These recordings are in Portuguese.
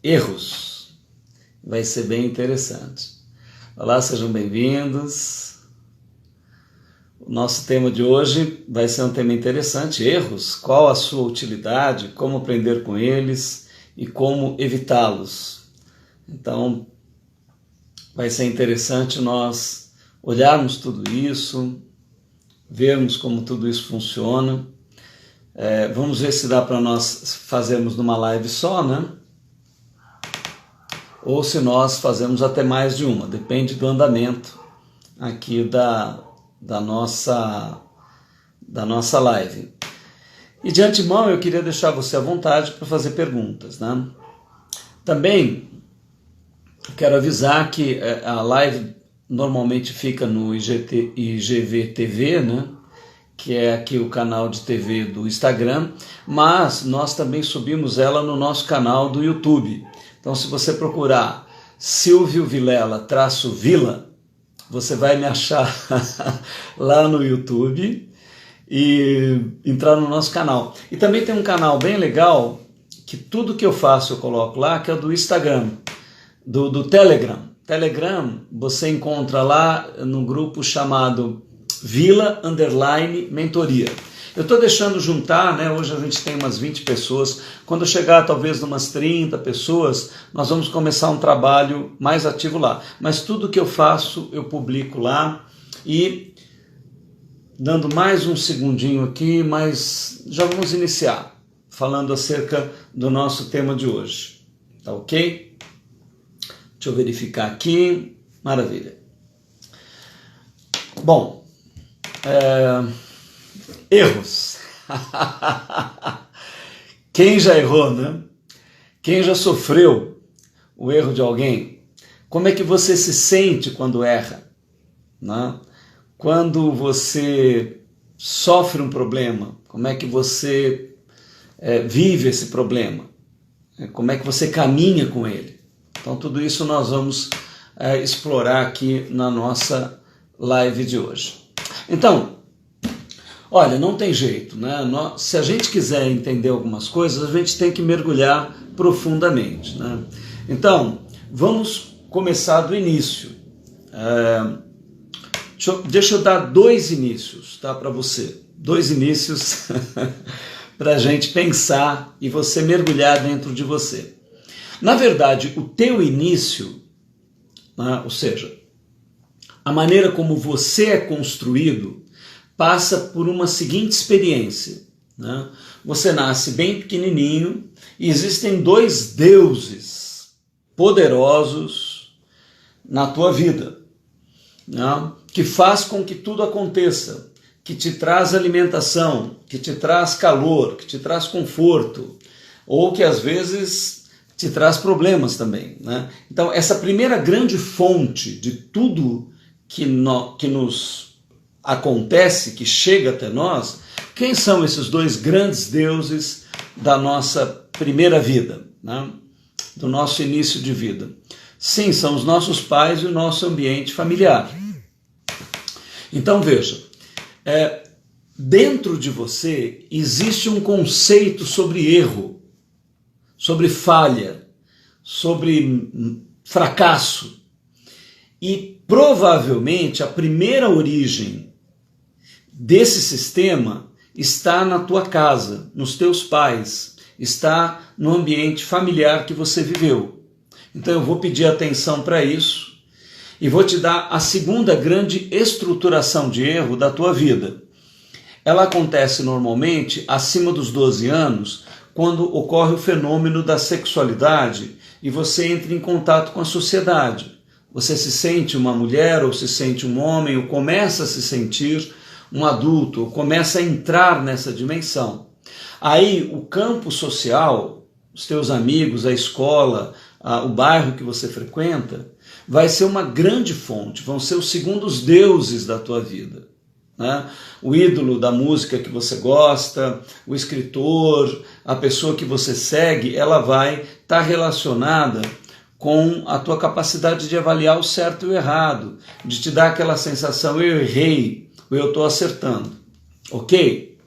erros. Vai ser bem interessante. Olá, sejam bem-vindos. O nosso tema de hoje vai ser um tema interessante, erros, qual a sua utilidade, como aprender com eles e como evitá-los. Então, vai ser interessante nós olharmos tudo isso, vermos como tudo isso funciona. Vamos ver se dá para nós fazermos numa live só, né? Ou se nós fazemos até mais de uma, depende do andamento aqui da nossa live. E de antemão eu queria deixar você à vontade para fazer perguntas, né? Também quero avisar que a live normalmente fica no IGV-TV, né? Que é aqui o canal de TV do Instagram, mas nós também subimos ela no nosso canal do YouTube. Então, se você procurar Silvio Vilela-Vila, você vai me achar lá no YouTube e entrar no nosso canal. E também tem um canal bem legal, que tudo que eu faço eu coloco lá, que é o do Instagram, do Telegram. Telegram você encontra lá no grupo chamado Vila_Mentoria. Eu estou deixando juntar, né? Hoje a gente tem umas 20 pessoas. Quando chegar talvez umas 30 pessoas, nós vamos começar um trabalho mais ativo lá. Mas tudo que eu faço, eu publico lá. E dando mais um segundinho aqui, mas já vamos iniciar falando acerca do nosso tema de hoje. Tá ok? Deixa eu verificar aqui. Maravilha. Bom, erros. Quem já errou, né? Quem já sofreu o erro de alguém? Como é que você se sente quando erra, né? Quando você sofre um problema, como é que você vive esse problema? Como é que você caminha com ele? Então tudo isso nós vamos explorar aqui na nossa live de hoje. Então, olha, não tem jeito, né? Se a gente quiser entender algumas coisas, a gente tem que mergulhar profundamente, né? Então, vamos começar do início. Deixa eu dar dois inícios, tá, para você. Dois inícios para a gente pensar e você mergulhar dentro de você. Na verdade, o teu início, né, ou seja, a maneira como você é construído, passa por uma seguinte experiência, né? Você nasce bem pequenininho e existem dois deuses poderosos na tua vida, né? Que faz com que tudo aconteça, que te traz alimentação, que te traz calor, que te traz conforto, ou que às vezes te traz problemas também, né? Então essa primeira grande fonte de tudo que nos acontece, que chega até nós, quem são esses dois grandes deuses da nossa primeira vida, né? Do nosso início de vida? Sim, são os nossos pais e o nosso ambiente familiar. Então veja, dentro de você existe um conceito sobre erro, sobre falha, sobre fracasso. E provavelmente a primeira origem desse sistema está na tua casa, nos teus pais, está no ambiente familiar que você viveu. Então eu vou pedir atenção para isso e vou te dar a segunda grande estruturação de erro da tua vida. Ela acontece normalmente acima dos 12 anos, quando ocorre o fenômeno da sexualidade e você entra em contato com a sociedade. Você se sente uma mulher ou se sente um homem ou começa a se sentir um adulto, ou começa a entrar nessa dimensão. Aí o campo social, os teus amigos, a escola, o bairro que você frequenta, vai ser uma grande fonte, vão ser os segundos deuses da tua vida, né? O ídolo da música que você gosta, o escritor, a pessoa que você segue, ela vai estar relacionada com a tua capacidade de avaliar o certo e o errado, de te dar aquela sensação, eu errei, ou eu estou acertando, ok?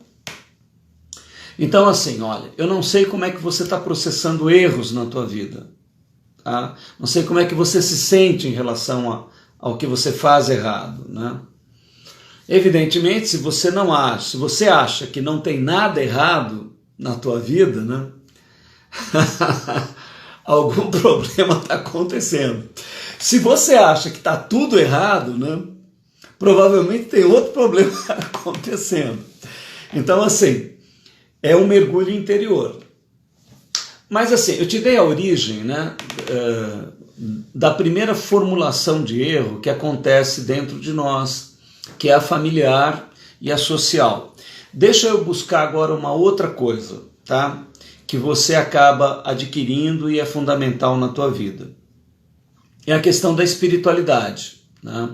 Então assim, olha, eu não sei como é que você está processando erros na tua vida, tá? Não sei como é que você se sente em relação ao que você faz errado, né? Evidentemente, se você acha que não tem nada errado na tua vida, né? Algum problema está acontecendo. Se você acha que está tudo errado, né? Provavelmente tem outro problema acontecendo. Então, assim, é um mergulho interior. Mas, assim, eu te dei a origem, né, da primeira formulação de erro que acontece dentro de nós, que é a familiar e a social. Deixa eu buscar agora uma outra coisa, tá? Que você acaba adquirindo e é fundamental na tua vida. É a questão da espiritualidade, né?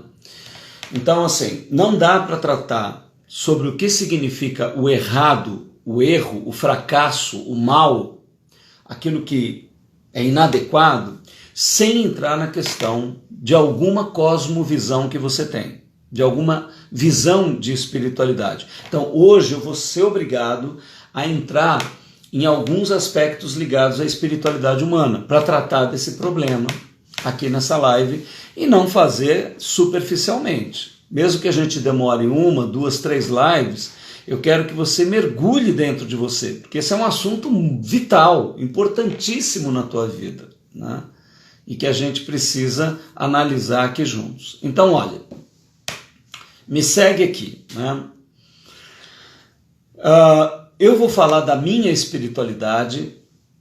Então, assim, não dá para tratar sobre o que significa o errado, o erro, o fracasso, o mal, aquilo que é inadequado, sem entrar na questão de alguma cosmovisão que você tem, de alguma visão de espiritualidade. Então, hoje eu vou ser obrigado a entrar em alguns aspectos ligados à espiritualidade humana, para tratar desse problema aqui nessa live e não fazer superficialmente. Mesmo que a gente demore 1, 2, 3 lives, eu quero que você mergulhe dentro de você, porque esse é um assunto vital, importantíssimo na tua vida, né? E que a gente precisa analisar aqui juntos. Então, olha, me segue aqui, né? Eu vou falar da minha espiritualidade,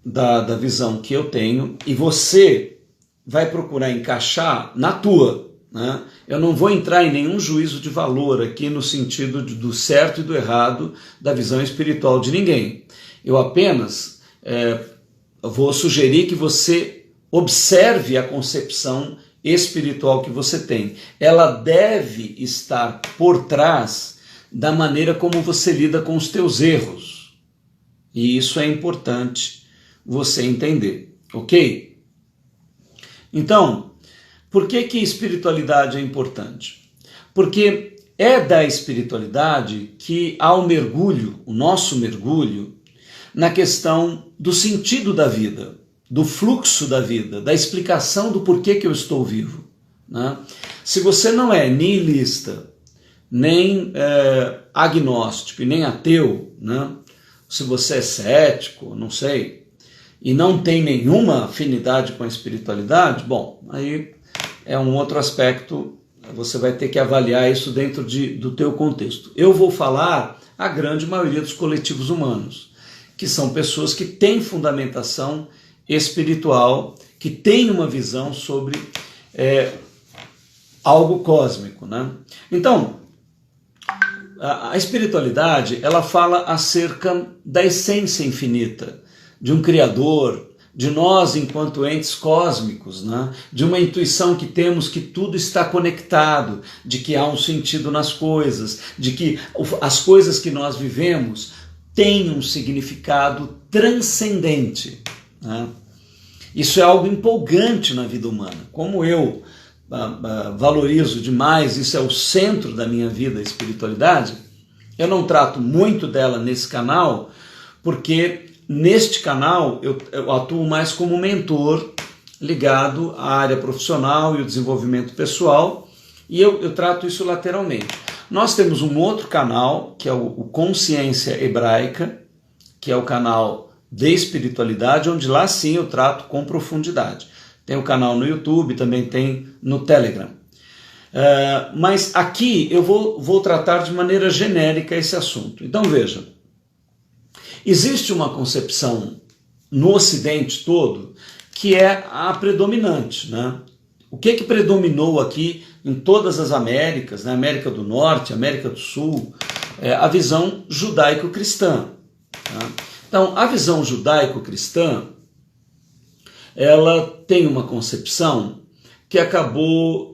da visão que eu tenho, e você vai procurar encaixar na tua, né? Eu não vou entrar em nenhum juízo de valor aqui no sentido do certo e do errado da visão espiritual de ninguém. Eu apenas vou sugerir que você observe a concepção espiritual que você tem. Ela deve estar por trás da maneira como você lida com os teus erros. E isso é importante você entender, ok? Então, por que espiritualidade é importante? Porque é da espiritualidade que há o mergulho, o nosso mergulho, na questão do sentido da vida, do fluxo da vida, da explicação do porquê que eu estou vivo, né? Se você não é nihilista, nem agnóstico e nem ateu, né? Se você é cético, não sei, e não tem nenhuma afinidade com a espiritualidade, bom, aí é um outro aspecto, você vai ter que avaliar isso dentro do teu contexto. Eu vou falar a grande maioria dos coletivos humanos, que são pessoas que têm fundamentação espiritual, que têm uma visão sobre algo cósmico, né? Então, a espiritualidade, ela fala acerca da essência infinita, de um Criador, de nós enquanto entes cósmicos, né? De uma intuição que temos que tudo está conectado, de que há um sentido nas coisas, de que as coisas que nós vivemos têm um significado transcendente, né? Isso é algo empolgante na vida humana. Como eu valorizo demais, isso é o centro da minha vida, a espiritualidade, eu não trato muito dela nesse canal, porque neste canal eu atuo mais como mentor ligado à área profissional e o desenvolvimento pessoal, e eu trato isso lateralmente. Nós temos um outro canal, que é o Consciência Hebraica, que é o canal de espiritualidade, onde lá sim eu trato com profundidade. Tem o canal no YouTube, também tem no Telegram. Mas aqui eu vou tratar de maneira genérica esse assunto. Então veja, existe uma concepção no Ocidente todo que é a predominante, né? O que predominou aqui em todas as Américas, né? América do Norte, América do Sul, a visão judaico-cristã, tá? Então, a visão judaico-cristã, ela tem uma concepção que acabou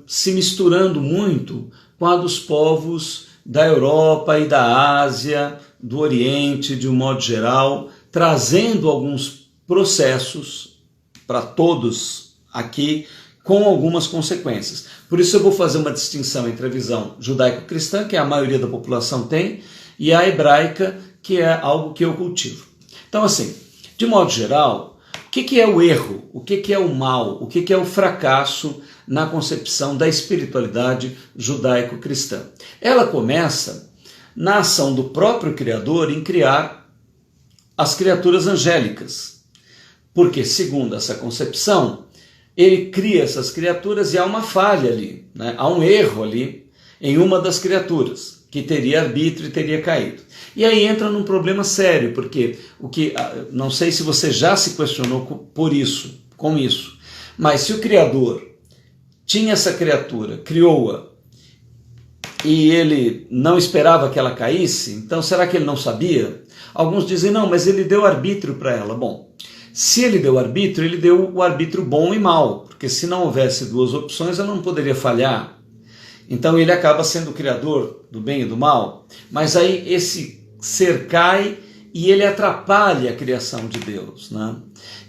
se misturando muito com a dos povos da Europa e da Ásia, do Oriente, de um modo geral, trazendo alguns processos para todos aqui, com algumas consequências. Por isso eu vou fazer uma distinção entre a visão judaico-cristã, que a maioria da população tem, e a hebraica, que é algo que eu cultivo. Então, assim, de modo geral, que é o erro? O que é o mal? O que é o fracasso na concepção da espiritualidade judaico-cristã? Ela começa na ação do próprio Criador em criar as criaturas angélicas. Porque, segundo essa concepção, ele cria essas criaturas e há uma falha ali, né? Há um erro ali em uma das criaturas, que teria arbítrio e teria caído. E aí entra num problema sério, porque não sei se você já se questionou com isso, mas se o Criador tinha essa criatura, criou-a, e ele não esperava que ela caísse, então será que ele não sabia? Alguns dizem, não, mas ele deu arbítrio para ela. Bom, se ele deu arbítrio, ele deu o arbítrio bom e mal, porque se não houvesse duas opções, ela não poderia falhar. Então ele acaba sendo o criador do bem e do mal, mas aí esse ser cai e ele atrapalha a criação de Deus, né?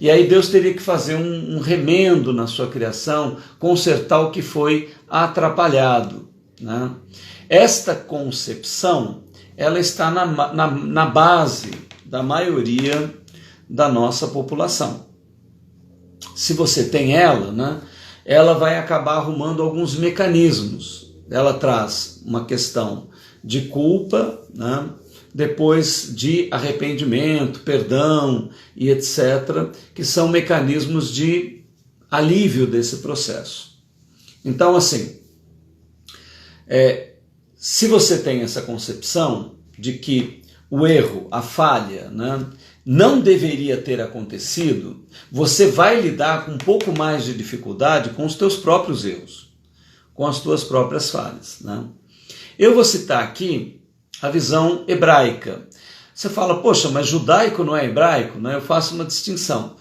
E aí Deus teria que fazer um remendo na sua criação, consertar o que foi atrapalhado, né? Esta concepção, ela está na base da maioria da nossa população. Se você tem ela, né, ela vai acabar arrumando alguns mecanismos. Ela traz uma questão de culpa, né, depois de arrependimento, perdão e etc., que são mecanismos de alívio desse processo. Então, assim, se você tem essa concepção de que o erro, a falha, né, não deveria ter acontecido, você vai lidar com um pouco mais de dificuldade com os teus próprios erros, com as tuas próprias falhas, né? Eu vou citar aqui a visão hebraica. Você fala, poxa, mas judaico não é hebraico? Né? Eu faço uma distinção.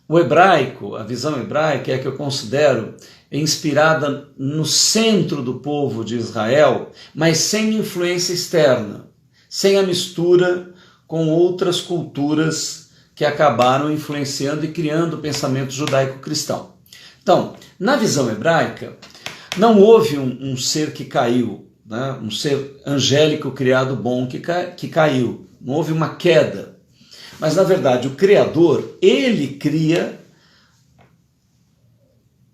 O hebraico, a visão hebraica é a que eu considero inspirada no centro do povo de Israel, mas sem influência externa, sem a mistura com outras culturas que acabaram influenciando e criando o pensamento judaico-cristão. Então, na visão hebraica, não houve um ser que caiu, né? Um ser angélico criado bom que caiu. Não houve uma queda. Mas, na verdade, o Criador, ele cria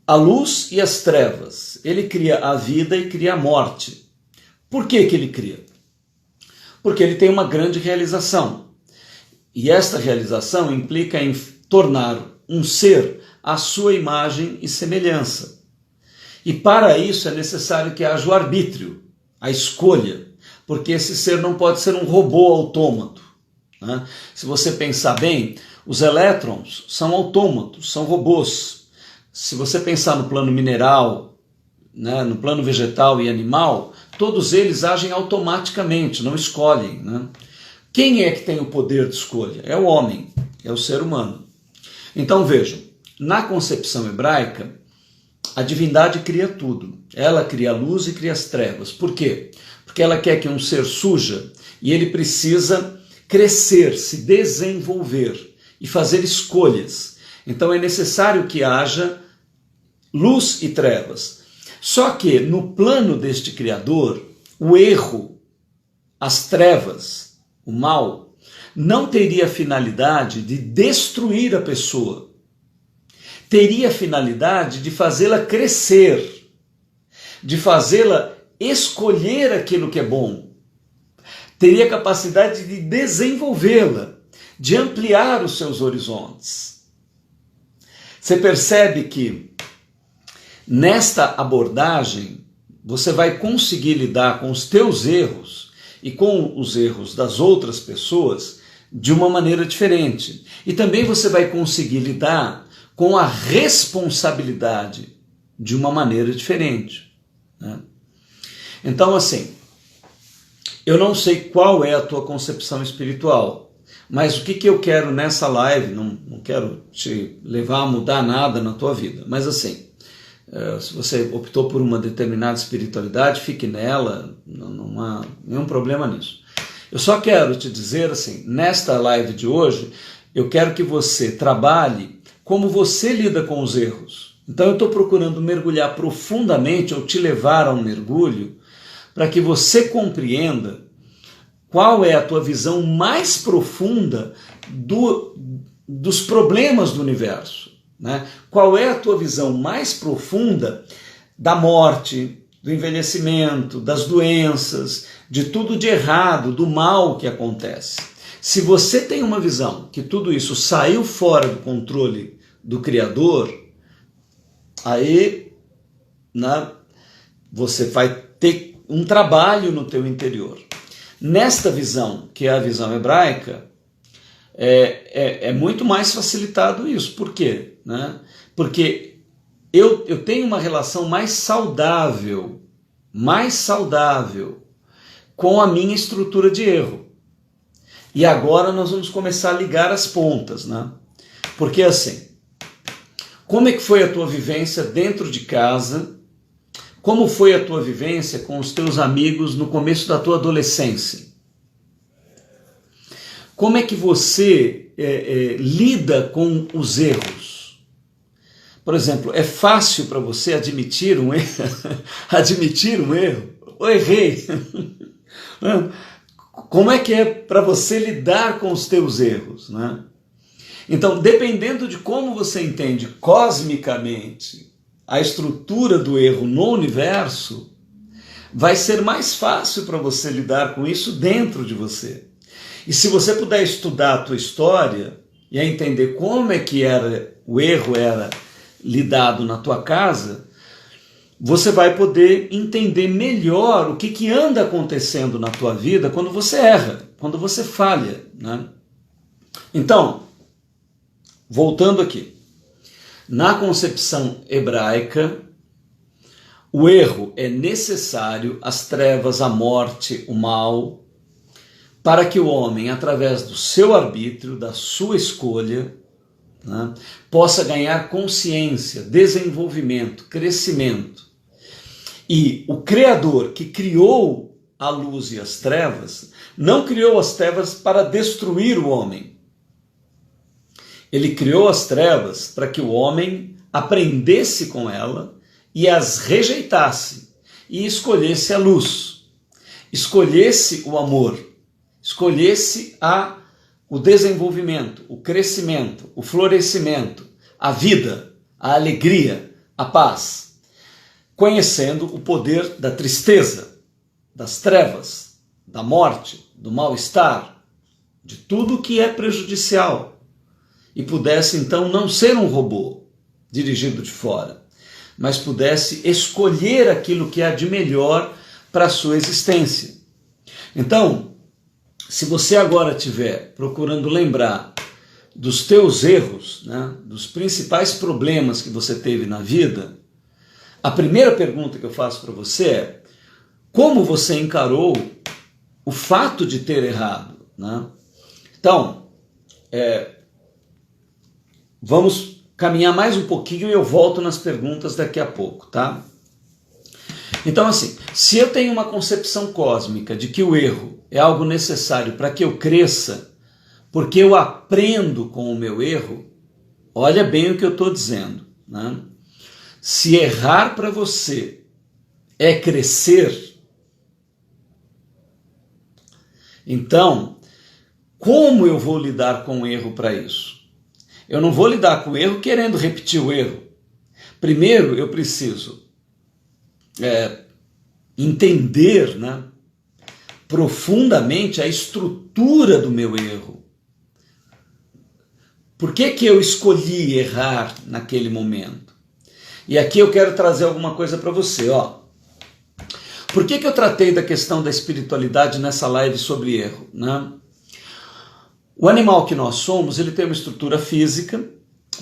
a luz e as trevas. Ele cria a vida e cria a morte. Por que ele cria? Porque ele tem uma grande realização. E esta realização implica em tornar um ser à sua imagem e semelhança. E para isso é necessário que haja o arbítrio, a escolha, porque esse ser não pode ser um robô autômato, né? Se você pensar bem, os elétrons são autômatos, são robôs. Se você pensar no plano mineral, né, no plano vegetal e animal, todos eles agem automaticamente, não escolhem, né? Quem é que tem o poder de escolha? É o homem, é o ser humano. Então vejam, na concepção hebraica, a divindade cria tudo. Ela cria a luz e cria as trevas. Por quê? Porque ela quer que um ser surja e ele precisa crescer, se desenvolver e fazer escolhas. Então é necessário que haja luz e trevas. Só que no plano deste Criador, o erro, as trevas, o mal, não teria a finalidade de destruir a pessoa. Teria a finalidade de fazê-la crescer, de fazê-la escolher aquilo que é bom. Teria a capacidade de desenvolvê-la, de ampliar os seus horizontes. Você percebe que nesta abordagem você vai conseguir lidar com os teus erros e com os erros das outras pessoas de uma maneira diferente. E também você vai conseguir lidar com a responsabilidade de uma maneira diferente, né? Então, assim, eu não sei qual é a tua concepção espiritual, mas o que eu quero nessa live, não quero te levar a mudar nada na tua vida, mas assim, se você optou por uma determinada espiritualidade, fique nela, não há nenhum problema nisso. Eu só quero te dizer assim, nesta live de hoje, eu quero que você trabalhe como você lida com os erros. Então eu estou procurando mergulhar profundamente, ou te levar a um mergulho, para que você compreenda qual é a tua visão mais profunda dos problemas do universo, né? Qual é a tua visão mais profunda da morte, do envelhecimento, das doenças, de tudo de errado, do mal que acontece? Se você tem uma visão que tudo isso saiu fora do controle do Criador, aí, né, você vai ter um trabalho no teu interior. Nesta visão, que é a visão hebraica, é muito mais facilitado isso. Por quê? Né? Porque eu tenho uma relação mais saudável com a minha estrutura de erro. E agora nós vamos começar a ligar as pontas, né? Porque assim, como é que foi a tua vivência dentro de casa? Como foi a tua vivência com os teus amigos no começo da tua adolescência? Como é que você lida com os erros? Por exemplo, é fácil para você admitir um erro? Admitir um erro? Eu errei. Como é que é para você lidar com os teus erros, né? Então, dependendo de como você entende cosmicamente a estrutura do erro no universo, vai ser mais fácil para você lidar com isso dentro de você. E se você puder estudar a tua história e entender como é que o erro era lidado na tua casa, você vai poder entender melhor o que anda acontecendo na tua vida quando você erra, quando você falha, né? Então, voltando aqui, na concepção hebraica, o erro é necessário, as trevas, a morte, o mal, para que o homem, através do seu arbítrio, da sua escolha, né, possa ganhar consciência, desenvolvimento, crescimento. E o Criador que criou a luz e as trevas, não criou as trevas para destruir o homem. Ele criou as trevas para que o homem aprendesse com ela e as rejeitasse e escolhesse a luz, escolhesse o amor, escolhesse o desenvolvimento, o crescimento, o florescimento, a vida, a alegria, a paz, conhecendo o poder da tristeza, das trevas, da morte, do mal-estar, de tudo que é prejudicial, e pudesse então não ser um robô dirigido de fora, mas pudesse escolher aquilo que há de melhor para a sua existência. Então, se você agora estiver procurando lembrar dos teus erros, né, dos principais problemas que você teve na vida, a primeira pergunta que eu faço para você é: como você encarou o fato de ter errado, né? Então, vamos caminhar mais um pouquinho e eu volto nas perguntas daqui a pouco, tá? Então, assim, se eu tenho uma concepção cósmica de que o erro é algo necessário para que eu cresça, porque eu aprendo com o meu erro, olha bem o que eu estou dizendo, né? Se errar para você é crescer, então, como eu vou lidar com o erro para isso? Eu não vou lidar com o erro querendo repetir o erro. Primeiro, eu preciso entender, né, profundamente a estrutura do meu erro. Por que eu escolhi errar naquele momento? E aqui eu quero trazer alguma coisa para você, ó. Por que eu tratei da questão da espiritualidade nessa live sobre erro, né? O animal que nós somos, ele tem uma estrutura física,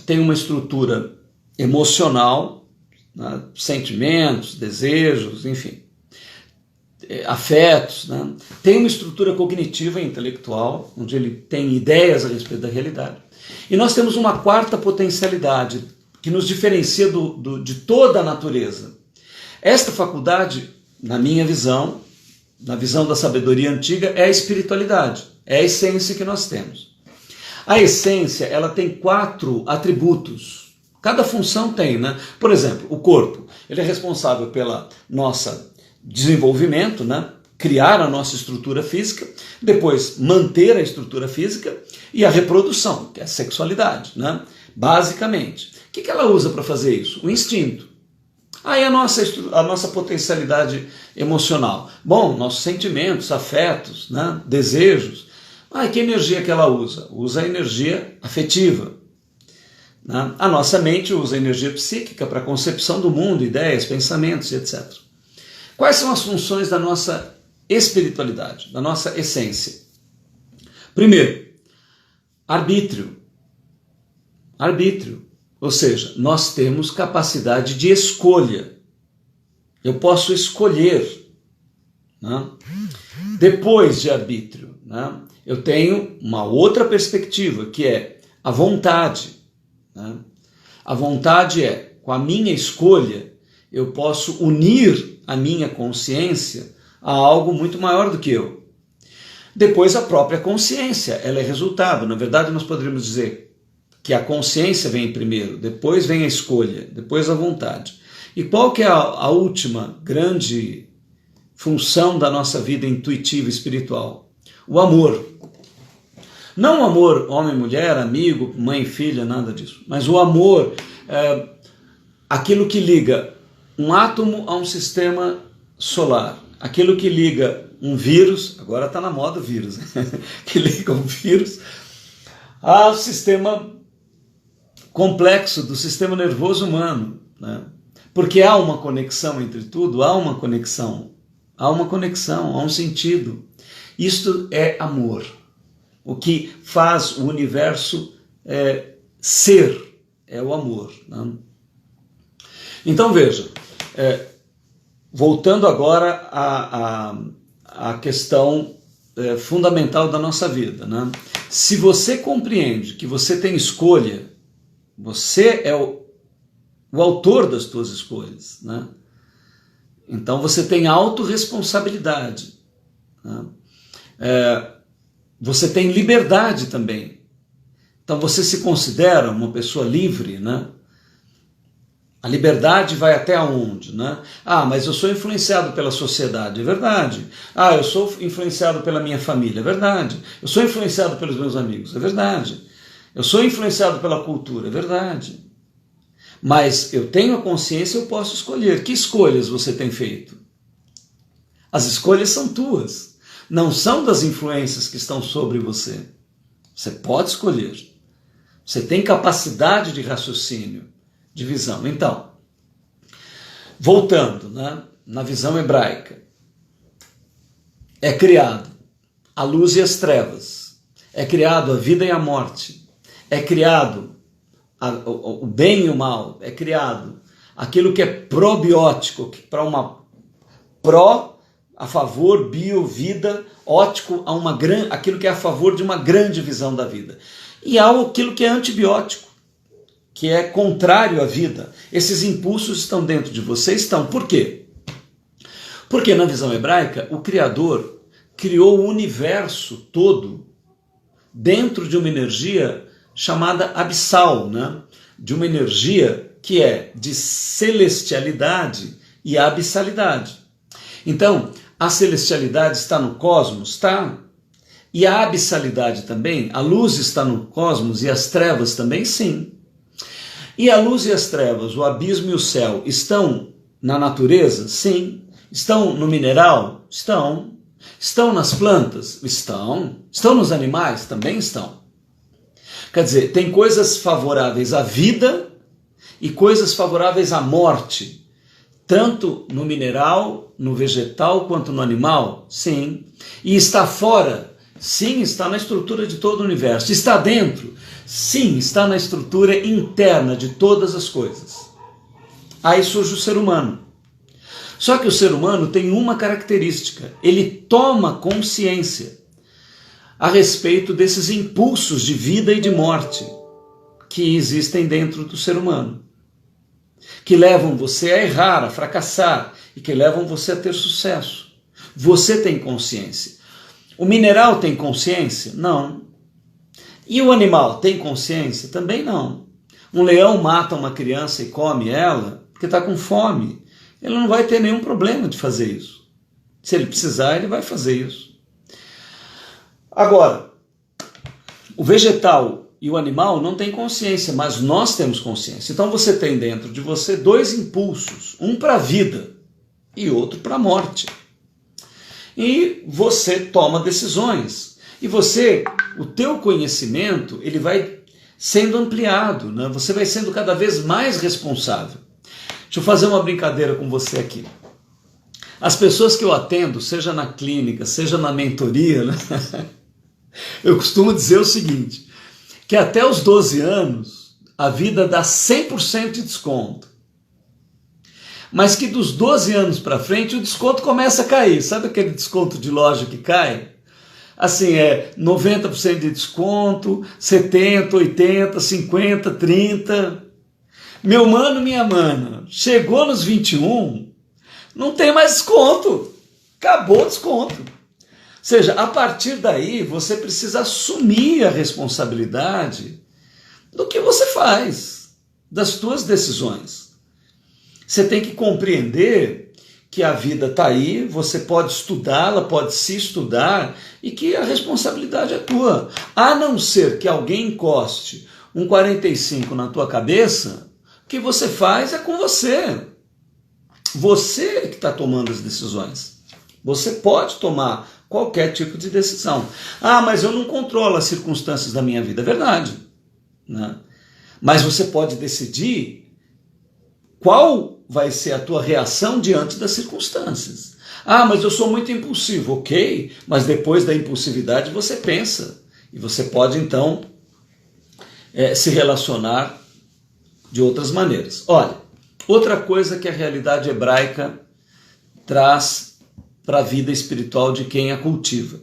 tem uma estrutura emocional, né? Sentimentos, desejos, enfim, afetos, né? Tem uma estrutura cognitiva e intelectual, onde ele tem ideias a respeito da realidade. E nós temos uma quarta potencialidade que nos diferencia de toda a natureza. Esta faculdade, na minha visão, na visão da sabedoria antiga, é a espiritualidade, é a essência que nós temos. A essência, ela tem 4 atributos. Cada função tem, né? Por exemplo, o corpo, ele é responsável pela nossa desenvolvimento, né? criar a nossa estrutura física, depois manter a estrutura física e a reprodução, que é a sexualidade, né? Basicamente. O que ela usa para fazer isso? O instinto. Aí a nossa potencialidade emocional. Bom, nossos sentimentos, afetos, né? Desejos. Que energia que ela usa? Usa a energia afetiva. Né? A nossa mente usa a energia psíquica para a concepção do mundo, ideias, pensamentos, etc. Quais são as funções da nossa espiritualidade, da nossa essência? Primeiro, arbítrio. Arbítrio. Ou seja, nós temos capacidade de escolha. Eu posso escolher. Né? Depois de arbítrio, né? Eu tenho uma outra perspectiva, que é a vontade. Né? A vontade é, com a minha escolha, eu posso unir a minha consciência a algo muito maior do que eu. Depois a própria consciência, ela é resultado. Na verdade, nós poderíamos dizer que a consciência vem primeiro, depois vem a escolha, depois a vontade. E qual que é a última grande função da nossa vida intuitiva e espiritual? O amor. Não o amor homem-mulher, amigo, mãe-filha, nada disso. Mas o amor, aquilo que liga um átomo a um sistema solar. Aquilo que liga um vírus, agora está na moda o vírus, que liga um vírus ao sistema complexo do sistema nervoso humano. Né? Porque há uma conexão entre tudo, há uma conexão, há um sentido. Isto é amor. O que faz o universo ser é o amor. Né? Então veja, voltando agora à questão fundamental da nossa vida. Né? Se você compreende que você tem escolha, você é o autor das suas escolhas. Né? Então você tem autorresponsabilidade. Né? Você tem liberdade também. Então você se considera uma pessoa livre, né? A liberdade vai até onde, né? Mas eu sou influenciado pela sociedade, é verdade. Eu sou influenciado pela minha família, é verdade. Eu sou influenciado pelos meus amigos, é verdade. Eu sou influenciado pela cultura, é verdade. Mas eu tenho a consciência, eu posso escolher. Que escolhas você tem feito? As escolhas são tuas. Não são das influências que estão sobre você. Você pode escolher. Você tem capacidade de raciocínio, de visão. Então, voltando, né, na visão hebraica, é criado a luz e as trevas, é criado a vida e a morte, é criado o bem e o mal, é criado aquilo que é probiótico, que para uma a favor, bio, vida, ótico, aquilo que é a favor de uma grande visão da vida. E há aquilo que é antibiótico, que é contrário à vida. Esses impulsos estão dentro de você, estão. Por quê? Porque na visão hebraica, o Criador criou o universo todo dentro de uma energia chamada abissal, né? De uma energia que é de celestialidade e abissalidade. Então, a celestialidade está no cosmos? Está. E a abissalidade também? A luz está no cosmos e as trevas também? Sim. E a luz e as trevas, o abismo e o céu, estão na natureza? Sim. Estão no mineral? Estão. Estão nas plantas? Estão. Estão nos animais? Também estão. Quer dizer, tem coisas favoráveis à vida e coisas favoráveis à morte. Tanto no mineral, no vegetal, quanto no animal? Sim. E está fora? Sim, está na estrutura de todo o universo. Está dentro? Sim, está na estrutura interna de todas as coisas. Aí surge o ser humano. Só que o ser humano tem uma característica. Ele toma consciência a respeito desses impulsos de vida e de morte que existem dentro do ser humano, que levam você a errar, a fracassar e que levam você a ter sucesso. Você tem consciência. O mineral tem consciência? Não. E o animal tem consciência? Também não. Um leão mata uma criança e come ela porque está com fome. Ele não vai ter nenhum problema de fazer isso. Se ele precisar, ele vai fazer isso. Agora, o vegetal e o animal não têm consciência, mas nós temos consciência. Então você tem dentro de você dois impulsos, um para a vida e outro para a morte. E você toma decisões. E o teu conhecimento, ele vai sendo ampliado, né? Você vai sendo cada vez mais responsável. Deixa eu fazer uma brincadeira com você aqui. As pessoas que eu atendo, seja na clínica, seja na mentoria, né? Eu costumo dizer o seguinte, que até os 12 anos, a vida dá 100% de desconto. Mas que dos 12 anos para frente, o desconto começa a cair. Sabe aquele desconto de loja que cai? Assim, 90% de desconto, 70%, 80%, 50%, 30%. Meu mano, minha mana, chegou nos 21, não tem mais desconto. Acabou o desconto. Ou seja, a partir daí, você precisa assumir a responsabilidade do que você faz, das suas decisões. Você tem que compreender que a vida está aí, você pode estudá-la, pode se estudar e que a responsabilidade é tua. A não ser que alguém encoste um 45 na tua cabeça, o que você faz é com você. Você que está tomando as decisões. Você pode tomar qualquer tipo de decisão. Ah, mas eu não controlo as circunstâncias da minha vida. É verdade, né? Mas você pode decidir qual vai ser a tua reação diante das circunstâncias. Ah, mas eu sou muito impulsivo. Ok, mas depois da impulsividade você pensa. E você pode então se relacionar de outras maneiras. Olha, outra coisa que a realidade hebraica traz para a vida espiritual de quem a cultiva.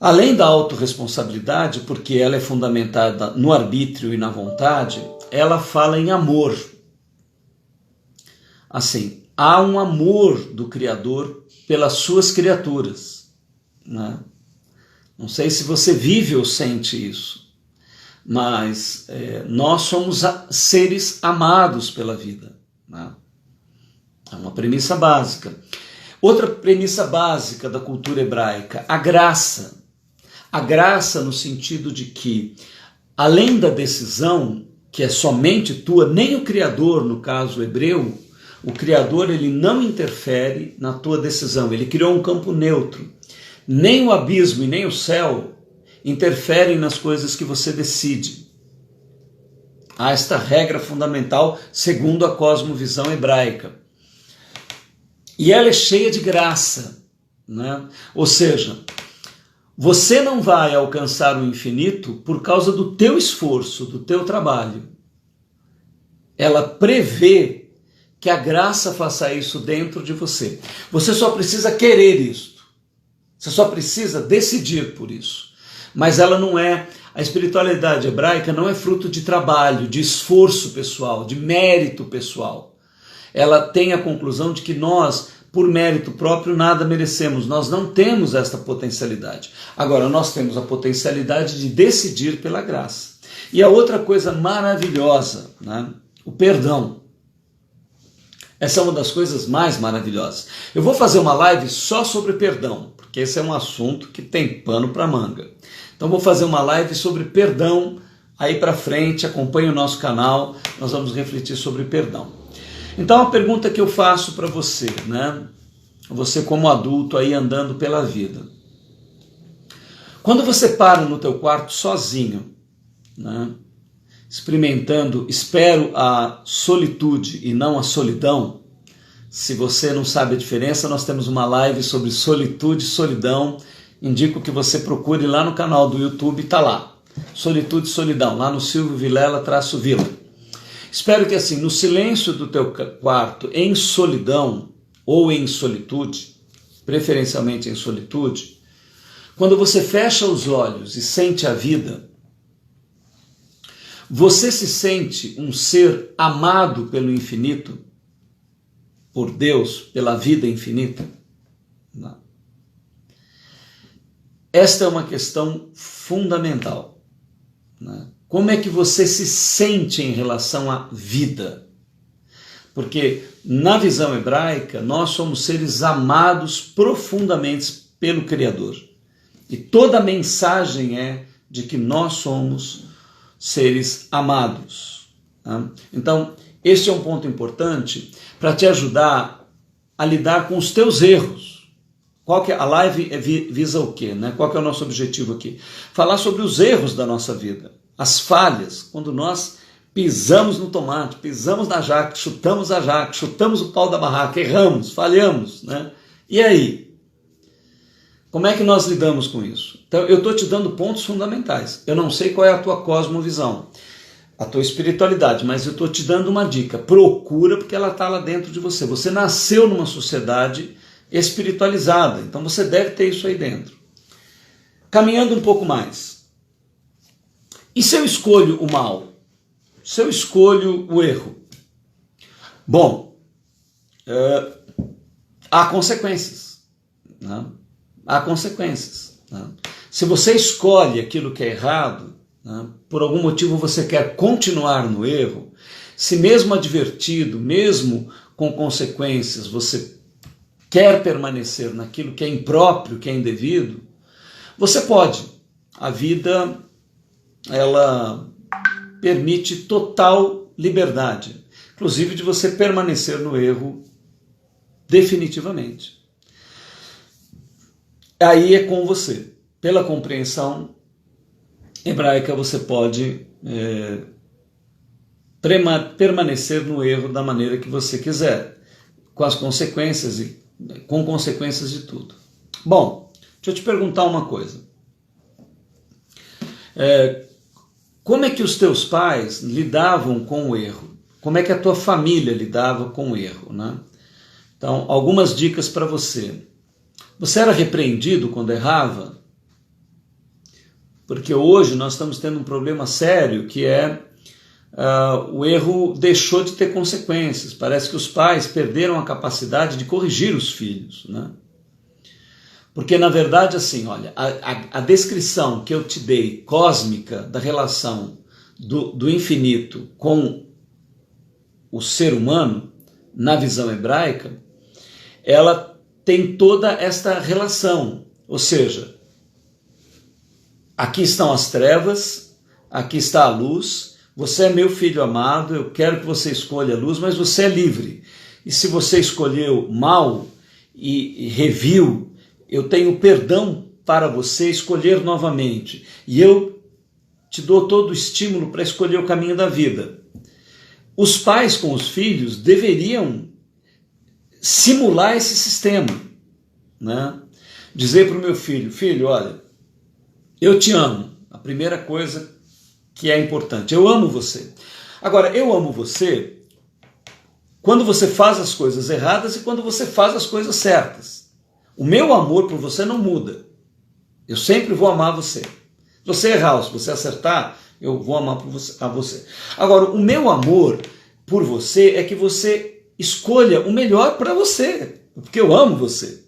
Além da autorresponsabilidade, porque ela é fundamentada no arbítrio e na vontade, ela fala em amor. Assim, há um amor do Criador pelas suas criaturas, né? Não sei se você vive ou sente isso, mas nós somos seres amados pela vida, né? É uma premissa básica. Outra premissa básica da cultura hebraica, a graça. A graça no sentido de que, além da decisão, que é somente tua, nem o Criador, no caso hebreu, o Criador ele não interfere na tua decisão, ele criou um campo neutro. Nem o abismo e nem o céu interferem nas coisas que você decide. Há esta regra fundamental segundo a cosmovisão hebraica. E ela é cheia de graça, né? Ou seja, você não vai alcançar o infinito por causa do teu esforço, do teu trabalho. Ela prevê que a graça faça isso dentro de você. Você só precisa querer isto. Você só precisa decidir por isso. Mas ela não é, a espiritualidade hebraica não é fruto de trabalho, de esforço pessoal, de mérito pessoal. Ela tem a conclusão de que nós, por mérito próprio, nada merecemos. Nós não temos esta potencialidade. Agora, nós temos a potencialidade de decidir pela graça. E a outra coisa maravilhosa, né? O perdão. Essa é uma das coisas mais maravilhosas. Eu vou fazer uma live só sobre perdão, porque esse é um assunto que tem pano para manga. Então vou fazer uma live sobre perdão aí para frente, acompanhe o nosso canal, nós vamos refletir sobre perdão. Então a pergunta que eu faço para você, né? Você como adulto aí andando pela vida. Quando você para no teu quarto sozinho, né? Experimentando, espero a solitude e não a solidão. Se você não sabe a diferença, nós temos uma live sobre solitude e solidão. Indico que você procure lá no canal do YouTube, está lá. Solitude e solidão, lá no Silvio Vilela-Vila. Espero que assim, no silêncio do teu quarto, em solidão ou em solitude, preferencialmente em solitude, quando você fecha os olhos e sente a vida, você se sente um ser amado pelo infinito, por Deus, pela vida infinita? Não. Esta é uma questão fundamental, né? Como é que você se sente em relação à vida? Porque na visão hebraica nós somos seres amados profundamente pelo Criador. E toda a mensagem é de que nós somos seres amados. Tá? Então, este é um ponto importante para te ajudar a lidar com os teus erros. Qual que é? A live visa o quê? Né? Qual que é o nosso objetivo aqui? Falar sobre os erros da nossa vida, as falhas, quando nós pisamos no tomate, pisamos na jaca, chutamos a jaca, chutamos o pau da barraca, erramos, falhamos. Né? E aí? Como é que nós lidamos com isso? Então, eu estou te dando pontos fundamentais. Eu não sei qual é a tua cosmovisão, a tua espiritualidade, mas eu estou te dando uma dica. Procura, porque ela está lá dentro de você. Você nasceu numa sociedade espiritualizada, então você deve ter isso aí dentro. Caminhando um pouco mais. E se eu escolho o mal? Se eu escolho o erro? Bom, há consequências. Né? Há consequências. Né? Se você escolhe aquilo que é errado, né, por algum motivo você quer continuar no erro, se mesmo advertido, mesmo com consequências, você quer permanecer naquilo que é impróprio, que é indevido, você pode. A vida, ela permite total liberdade, inclusive de você permanecer no erro definitivamente. Aí é com você. Pela compreensão hebraica você pode permanecer no erro da maneira que você quiser, com as consequências e com consequências de tudo. Bom, deixa eu te perguntar uma coisa. Como é que os teus pais lidavam com o erro? Como é que a tua família lidava com o erro? Né? Então, algumas dicas para você. Você era repreendido quando errava? Porque hoje nós estamos tendo um problema sério, que é o erro deixou de ter consequências. Parece que os pais perderam a capacidade de corrigir os filhos. Né? Porque, na verdade, assim, olha, a descrição que eu te dei, cósmica, da relação do infinito com o ser humano, na visão hebraica, ela tem toda esta relação, ou seja, aqui estão as trevas, aqui está a luz, você é meu filho amado, eu quero que você escolha a luz, mas você é livre. E se você escolheu mal e reviu, eu tenho perdão para você escolher novamente. E eu te dou todo o estímulo para escolher o caminho da vida. Os pais com os filhos deveriam simular esse sistema, né? Dizer para o meu filho, filho, olha, eu te amo, a primeira coisa que é importante, eu amo você. Agora, eu amo você quando você faz as coisas erradas e quando você faz as coisas certas. O meu amor por você não muda, eu sempre vou amar você. Se você errar, se você acertar, eu vou amar a você. Agora, o meu amor por você é que você escolha o melhor para você, porque eu amo você.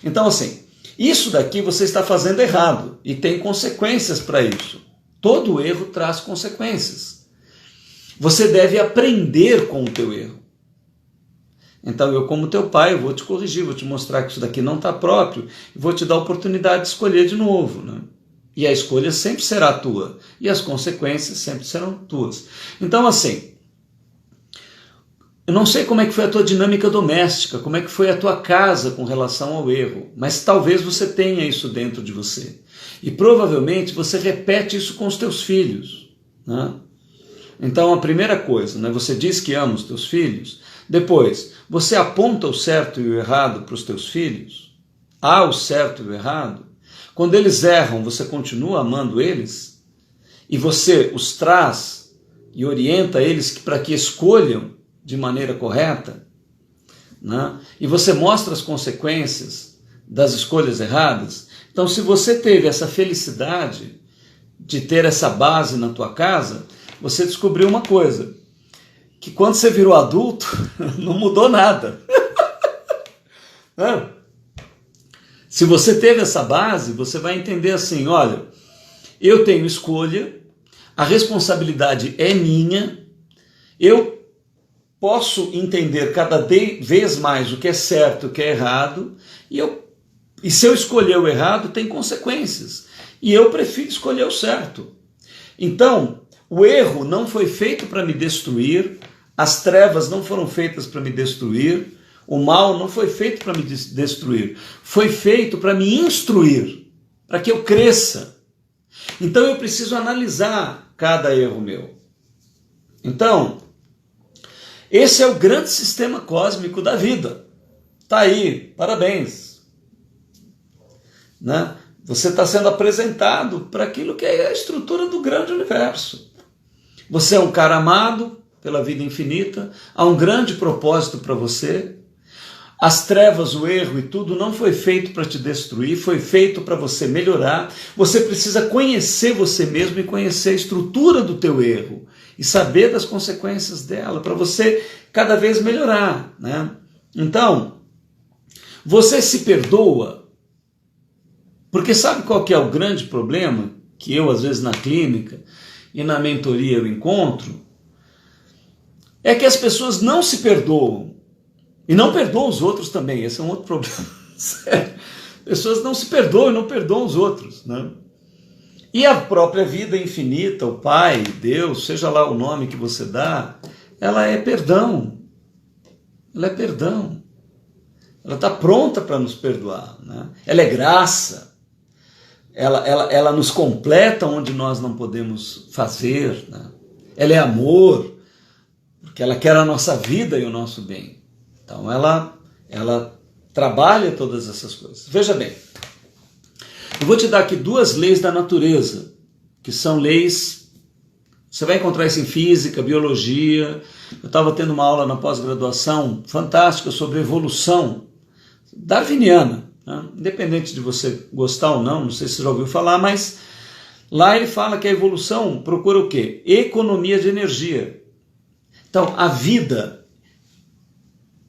Então, assim, isso daqui você está fazendo errado e tem consequências para isso. Todo erro traz consequências. Você deve aprender com o teu erro. Então, eu, como teu pai, eu vou te corrigir, vou te mostrar que isso daqui não está próprio e vou te dar a oportunidade de escolher de novo. Né? E a escolha sempre será tua e as consequências sempre serão tuas. Então, assim, eu não sei como é que foi a tua dinâmica doméstica, como é que foi a tua casa com relação ao erro, mas talvez você tenha isso dentro de você. E provavelmente você repete isso com os teus filhos. Né? Então a primeira coisa, né, você diz que ama os teus filhos, depois você aponta o certo e o errado para os teus filhos, há o certo e o errado. Quando eles erram, você continua amando eles e você os traz e orienta eles para que escolham de maneira correta, né? E você mostra as consequências das escolhas erradas. Então, se você teve essa felicidade de ter essa base na tua casa, você descobriu uma coisa, que quando você virou adulto, não mudou nada. Se você teve essa base, você vai entender assim, olha, eu tenho escolha, a responsabilidade é minha, eu posso entender cada vez mais o que é certo e o que é errado, e se eu escolher o errado, tem consequências. E eu prefiro escolher o certo. Então, o erro não foi feito para me destruir, as trevas não foram feitas para me destruir, o mal não foi feito para me destruir, foi feito para me instruir, para que eu cresça. Então eu preciso analisar cada erro meu. Então, esse é o grande sistema cósmico da vida. Está aí, parabéns. Né? Você está sendo apresentado para aquilo que é a estrutura do grande universo. Você é um cara amado pela vida infinita, há um grande propósito para você. As trevas, o erro e tudo não foi feito para te destruir, foi feito para você melhorar. Você precisa conhecer você mesmo e conhecer a estrutura do teu erro e saber das consequências dela, para você cada vez melhorar, né? Então, você se perdoa, porque sabe qual que é o grande problema que eu, às vezes, na clínica e na mentoria eu encontro? É que as pessoas não se perdoam. E não perdoam os outros também, esse é um outro problema. Sério. Pessoas não se perdoam e não perdoam os outros, né? E a própria vida infinita, o Pai, Deus, seja lá o nome que você dá, ela é perdão. Ela é perdão. Ela está pronta para nos perdoar, né? Ela é graça. Ela nos completa onde nós não podemos fazer, né? Ela é amor, porque ela quer a nossa vida e o nosso bem. Então ela trabalha todas essas coisas. Veja bem, eu vou te dar aqui duas leis da natureza, que são leis, você vai encontrar isso em física, biologia. Eu estava tendo uma aula na pós-graduação fantástica sobre evolução darwiniana, né? Independente de você gostar ou não, não sei se você já ouviu falar, mas lá ele fala que a evolução procura o quê? Economia de energia. Então a vida,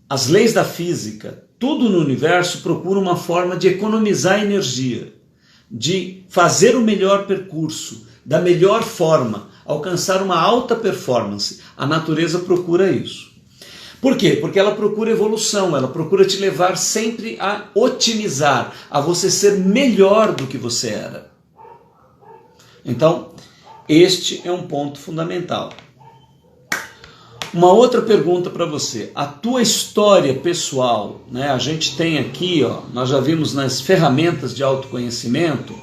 as leis da física, tudo no universo procura uma forma de economizar energia, de fazer o melhor percurso, da melhor forma, alcançar uma alta performance. A natureza procura isso. Por quê? Porque ela procura evolução, ela procura te levar sempre a otimizar, a você ser melhor do que você era. Então, este é um ponto fundamental. Uma outra pergunta para você, a tua história pessoal, né? A gente tem aqui, ó, nós já vimos nas ferramentas de autoconhecimento,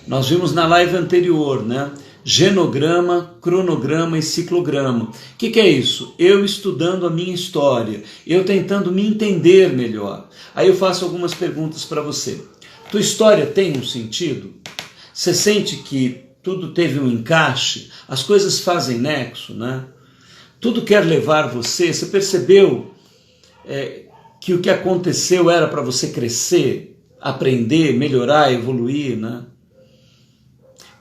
nós vimos na live anterior, né? Genograma, cronograma e ciclograma. O que é isso? Eu estudando a minha história, eu tentando me entender melhor. Aí eu faço algumas perguntas para você. Tua história tem um sentido? Você sente que tudo teve um encaixe? As coisas fazem nexo, né? Tudo quer levar você percebeu que o que aconteceu era para você crescer, aprender, melhorar, evoluir, né?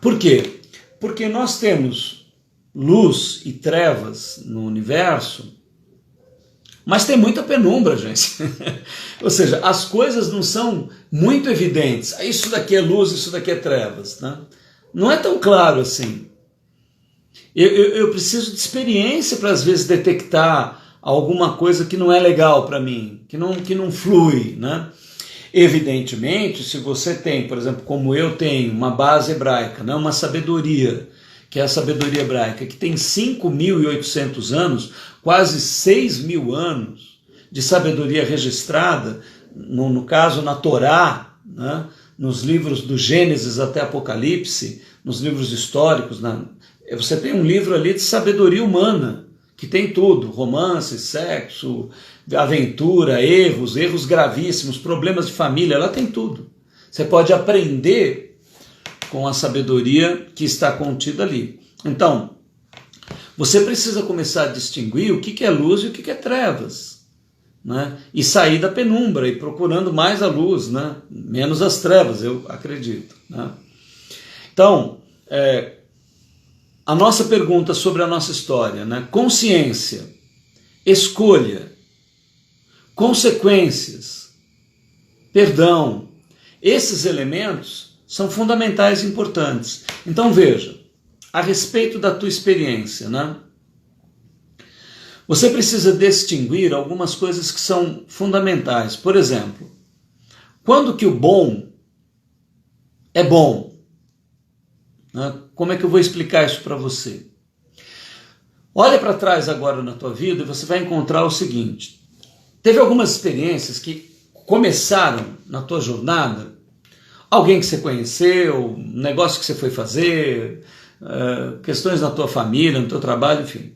Por quê? Porque nós temos luz e trevas no universo, mas tem muita penumbra, gente. Ou seja, as coisas não são muito evidentes. Isso daqui é luz, isso daqui é trevas, né? Não é tão claro assim. Eu preciso de experiência para, às vezes, detectar alguma coisa que não é legal para mim, que não flui, né? Evidentemente, se você tem, por exemplo, como eu tenho, uma base hebraica, né? Uma sabedoria, que é a sabedoria hebraica, que tem 5.800 anos, quase 6.000 anos de sabedoria registrada, no caso na Torá, né? Nos livros do Gênesis até Apocalipse, nos livros históricos, você tem um livro ali de sabedoria humana, que tem tudo, romance, sexo, aventura, erros gravíssimos, problemas de família, ela tem tudo. Você pode aprender com a sabedoria que está contida ali. Então, você precisa começar a distinguir o que é luz e o que é trevas, né? E sair da penumbra e procurando mais a luz, né? Menos as trevas, eu acredito, né? Então, a nossa pergunta sobre a nossa história, né? Consciência, escolha, consequências, perdão, esses elementos são fundamentais e importantes. Então veja, a respeito da tua experiência, né? Você precisa distinguir algumas coisas que são fundamentais. Por exemplo, quando que o bom é bom? Né? Como é que eu vou explicar isso para você? Olha para trás agora na tua vida e você vai encontrar o seguinte. Teve algumas experiências que começaram na tua jornada, alguém que você conheceu, um negócio que você foi fazer, questões na tua família, no teu trabalho, enfim.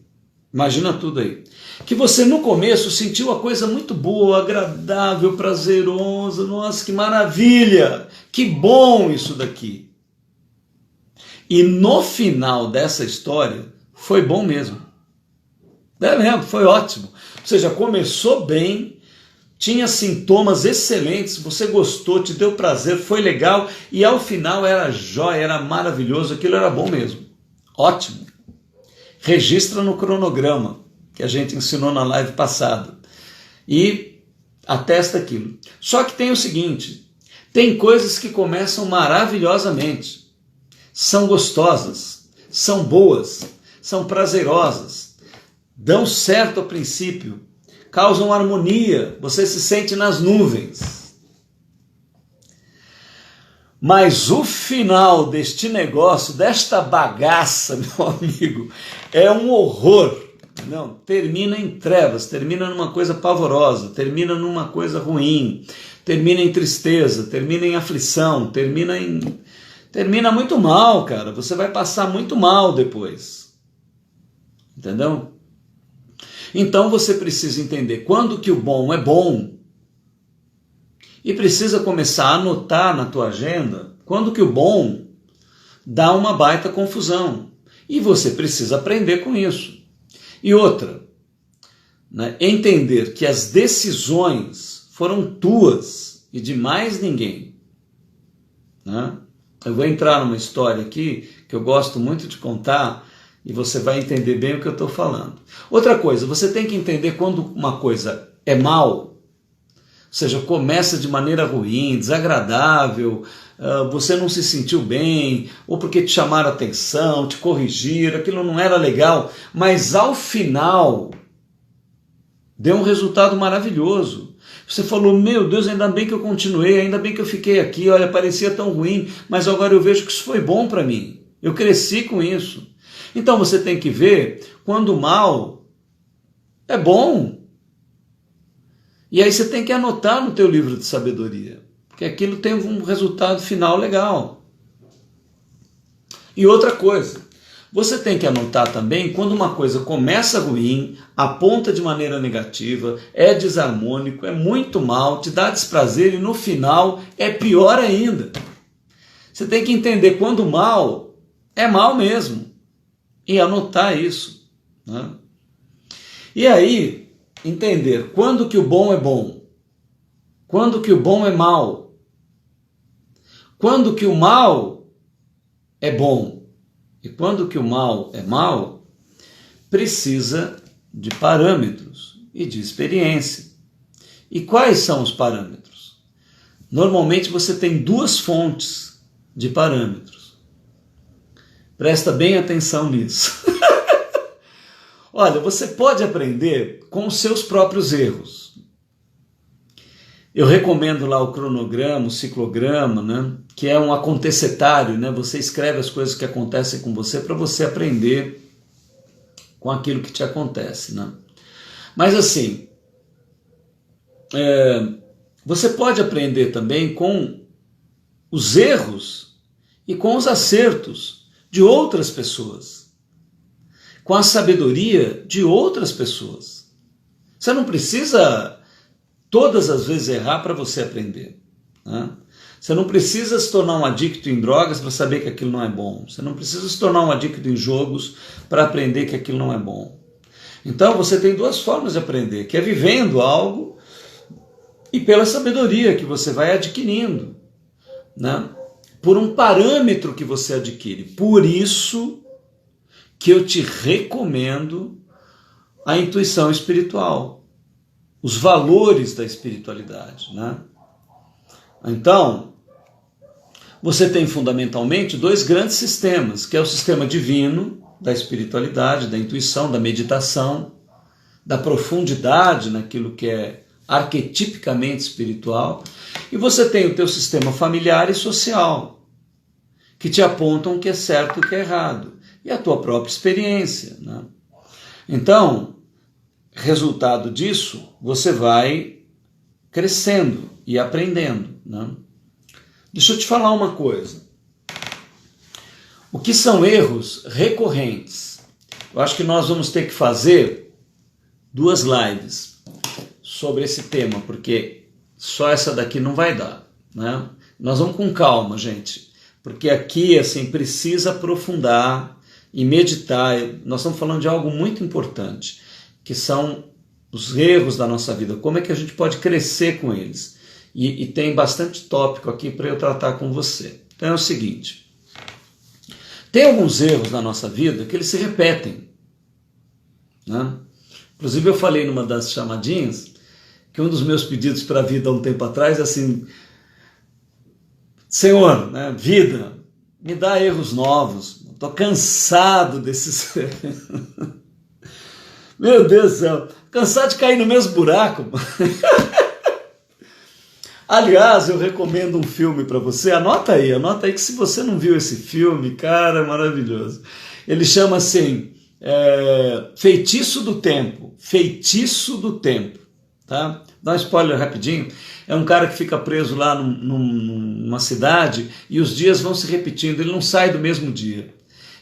Imagina tudo aí. Que você no começo sentiu a coisa muito boa, agradável, prazerosa, nossa, que maravilha, que bom isso daqui. E no final dessa história, foi bom mesmo. É mesmo, foi ótimo. Ou seja, começou bem, tinha sintomas excelentes, você gostou, te deu prazer, foi legal, e ao final era jóia, era maravilhoso, aquilo era bom mesmo. Ótimo. Registra no cronograma, que a gente ensinou na live passada, e atesta aquilo. Só que tem o seguinte, tem coisas que começam maravilhosamente, são gostosas, são boas, são prazerosas, dão certo ao princípio, causam harmonia, você se sente nas nuvens. Mas o final deste negócio, desta bagaça, meu amigo, é um horror. Não, termina em trevas, termina numa coisa pavorosa, termina numa coisa ruim, termina em tristeza, termina em aflição, termina muito mal, cara. Você vai passar muito mal depois. Entendeu? Então você precisa entender quando que o bom é bom e precisa começar a anotar na tua agenda quando que o bom dá uma baita confusão. E você precisa aprender com isso. E outra, né, entender que as decisões foram tuas e de mais ninguém. Né? Eu vou entrar numa história aqui que eu gosto muito de contar e você vai entender bem o que eu estou falando. Outra coisa, você tem que entender quando uma coisa é mal, ou seja, começa de maneira ruim, desagradável, você não se sentiu bem, ou porque te chamaram a atenção, te corrigiram, aquilo não era legal, mas ao final deu um resultado maravilhoso. Você falou, meu Deus, ainda bem que eu continuei, ainda bem que eu fiquei aqui, olha, parecia tão ruim, mas agora eu vejo que isso foi bom para mim, eu cresci com isso. Então você tem que ver quando o mal é bom. E aí você tem que anotar no teu livro de sabedoria, porque aquilo tem um resultado final legal. E outra coisa, você tem que anotar também quando uma coisa começa ruim, aponta de maneira negativa, é desarmônico, é muito mal, te dá desprazer e no final é pior ainda. Você tem que entender quando o mal é mal mesmo e anotar isso. Né? E aí, entender quando que o bom é bom, quando que o bom é mal, quando que o mal é bom e quando que o mal é mal, precisa de parâmetros e de experiência. E quais são os parâmetros? Normalmente você tem duas fontes de parâmetros. Presta bem atenção nisso. Olha, você pode aprender com os seus próprios erros. Eu recomendo lá o cronograma, o ciclograma, né? Que é um acontecetário, né? Você escreve as coisas que acontecem com você para você aprender com aquilo que te acontece, né? Mas assim, você pode aprender também com os erros e com os acertos de outras pessoas, com a sabedoria de outras pessoas. Você não precisa todas as vezes errar para você aprender. Né? Você não precisa se tornar um adicto em drogas para saber que aquilo não é bom. Você não precisa se tornar um adicto em jogos para aprender que aquilo não é bom. Então você tem duas formas de aprender, que é vivendo algo e pela sabedoria que você vai adquirindo, né? Por um parâmetro que você adquire. Por isso que eu te recomendo a intuição espiritual, os valores da espiritualidade, né? Então, você tem fundamentalmente dois grandes sistemas, que é o sistema divino da espiritualidade, da intuição, da meditação, da profundidade naquilo que é arquetipicamente espiritual, e você tem o teu sistema familiar e social, que te apontam o que é certo e o que é errado, e a tua própria experiência, né? Então, resultado disso, você vai crescendo e aprendendo, né? Deixa eu te falar uma coisa. O que são erros recorrentes? Eu acho que nós vamos ter que fazer 2 lives sobre esse tema, porque só essa daqui não vai dar, né? Nós vamos com calma, gente, porque aqui assim precisa aprofundar e meditar. Nós estamos falando de algo muito importante, que são os erros da nossa vida, como é que a gente pode crescer com eles. E tem bastante tópico aqui para eu tratar com você. Então é o seguinte, tem alguns erros na nossa vida que eles se repetem, né? Inclusive eu falei numa das chamadinhas que um dos meus pedidos para a vida há um tempo atrás é assim: Senhor, né, vida, me dá erros novos, estou cansado desses... Meu Deus do céu, cansado de cair no mesmo buraco. Aliás, eu recomendo um filme para você, anota aí que se você não viu esse filme, cara, é maravilhoso. Ele chama assim, Feitiço do Tempo, Feitiço do Tempo, tá? Dá um spoiler rapidinho, é um cara que fica preso lá numa cidade e os dias vão se repetindo, ele não sai do mesmo dia.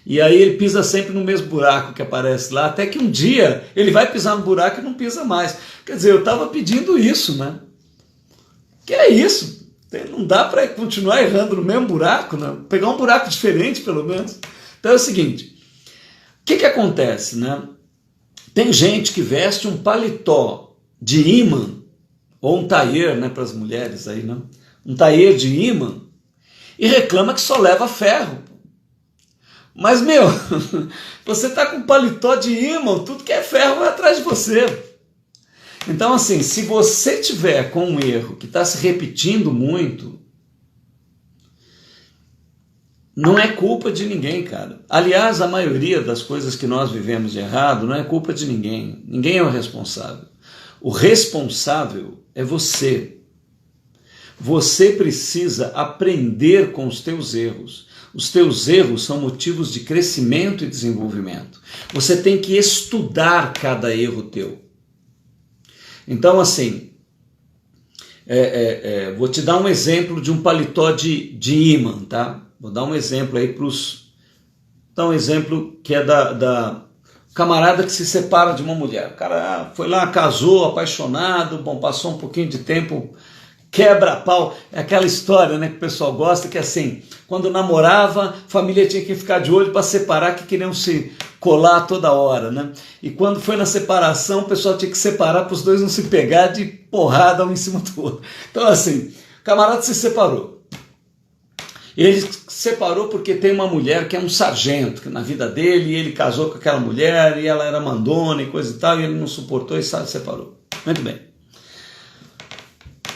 E aí ele pisa sempre no mesmo buraco que aparece lá, até que um dia ele vai pisar no buraco e não pisa mais. Quer dizer, eu estava pedindo isso, né? Que é isso? Não dá para continuar errando no mesmo buraco, né? Pegar um buraco diferente, pelo menos. Então é o seguinte, o que acontece, né? Tem gente que veste um paletó de ímã, ou um taier, né, para as mulheres aí, né? Um taier de ímã, e reclama que só leva ferro. Mas, meu, você tá com paletó de ímã, tudo que é ferro vai atrás de você. Então, assim, se você tiver com um erro que está se repetindo muito, não é culpa de ninguém, cara. Aliás, a maioria das coisas que nós vivemos de errado não é culpa de ninguém. Ninguém é o responsável. O responsável é você. Você precisa aprender com os teus erros. Os teus erros são motivos de crescimento e desenvolvimento. Você tem que estudar cada erro teu. Então, assim, vou te dar um exemplo de um paletó de ímã, tá? Vou dar um exemplo aí dar um exemplo que é da camarada que se separa de uma mulher. O cara foi lá, casou, apaixonado, bom, passou um pouquinho de tempo, quebra-pau, é aquela história, né, que o pessoal gosta, que é assim, quando namorava, a família tinha que ficar de olho para separar, que queriam se colar toda hora, né? E quando foi na separação, o pessoal tinha que separar para os dois não se pegar de porrada um em cima do outro. Então, assim, o camarada se separou. Ele se separou porque tem uma mulher que é um sargento na vida dele, e ele casou com aquela mulher, e ela era mandona e coisa e tal, e ele não suportou e se separou. Muito bem.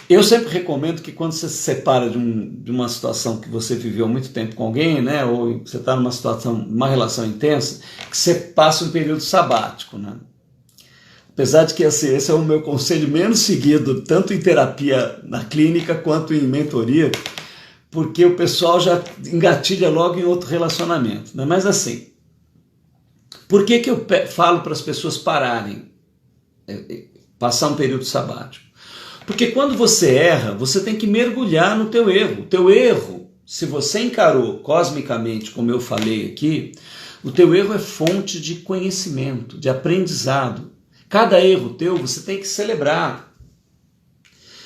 Eu sempre recomendo que quando você se separa de uma situação que você viveu há muito tempo com alguém, né, ou você está numa situação, uma relação intensa, que você passe um período sabático, né? Apesar de que esse é o meu conselho menos seguido, tanto em terapia na clínica quanto em mentoria, porque o pessoal já engatilha logo em outro relacionamento, né? Mas assim, por que eu falo para as pessoas pararem, passar um período sabático? Porque quando você erra, você tem que mergulhar no teu erro. O teu erro, se você encarou cosmicamente, como eu falei aqui, o teu erro é fonte de conhecimento, de aprendizado. Cada erro teu você tem que celebrar.